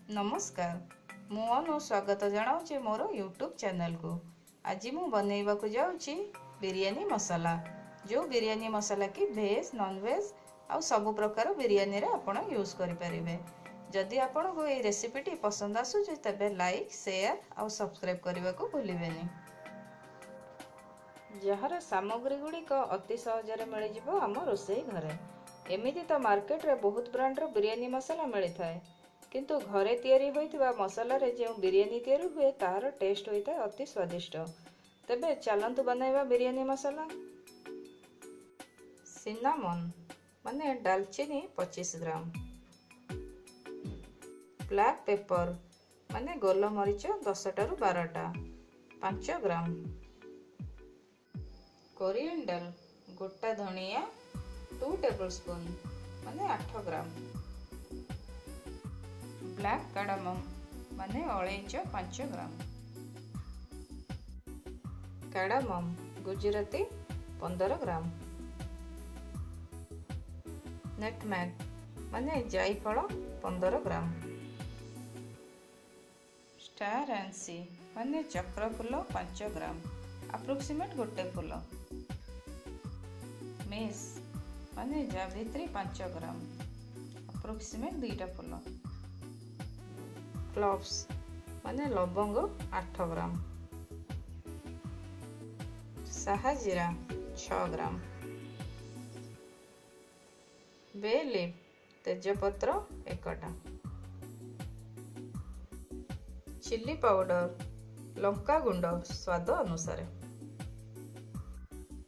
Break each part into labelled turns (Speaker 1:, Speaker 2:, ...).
Speaker 1: नमस्कार मु अनु स्वागत जनाऊँ मोर यूट्यूब चैनल को। आज मु बनैबाकु जाऊँगी बिरयानी मसाला। जो बिरयानी मसाला की वेज नॉन वेज आउ सब प्रकार बिरयानी रे आपण यूज करि परिबे। जदि आपण को ये रेसिपीटी पसंद आसुछि तबे लाइक शेयर आउ सब्सक्राइब करने को भूलिबेनी। जहार सामग्री गुड़िक अति सहजरे मिल जिवो आम रोसई घरे। एमिति तो मार्केट रे बहुत ब्रांड रो बिरयानी मसाला मिली थाए, किंतु घरे तैयारी होइथिबा मसाला रे जो बिरयानी तैयारी हुए तार टेस्ट होइता अति स्वादिष्ट। तबे चलंतु बनाइबा बिरयानी मसाला। सिनामन माने दालचीनी 25 ग्राम, ब्लैक पेपर माने गोल मरीच 10 टारू 12टा 5 ग्राम, कोरिएंडर गोटा धनिया 2 टेबलस्पून माने 8 ग्राम, ब्लैक कार्डामम माने अलैच 5 ग्राम, कार्डामम गुजराती 15 ग्राम, नटमैग माने जायफल 15 ग्राम, स्टार एनसी माने चक्र फूल 5 ग्राम अप्रोक्सीमेट गोटे फूल, मेस माने जावित्री 5 ग्राम अप्रोक्सीमेट 2टा फूल, क्लोव्स माने लवंग 8 ग्राम, साहाजीरा 6 ग्राम, बे लीफ तेजपत्र 1टा, चिली पाउडर लंका गुंड स्वाद अनुसार।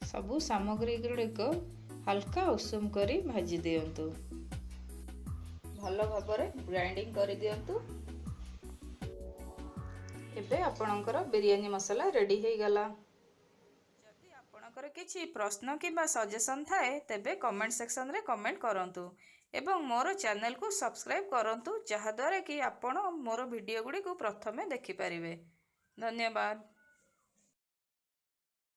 Speaker 1: सबु सामग्री गुड़िक हल्का उषुम करी भाजी दियंतु। भल भाबरे ग्राइंडिंग करी दियंतु। एबे आपणकर बिरयानी मसाला रेडी हो गला। जदि आपणकर किछि प्रश्न किबा सजेशन थाए तेबे कमेंट सेक्शन रे कमेंट करंतु एवं मोर चैनल को सब्सक्राइब करंतु, जहा द्वारा कि आपण मोर वीडियो गुडी को प्रथमे देखि परिबे। धन्यवाद।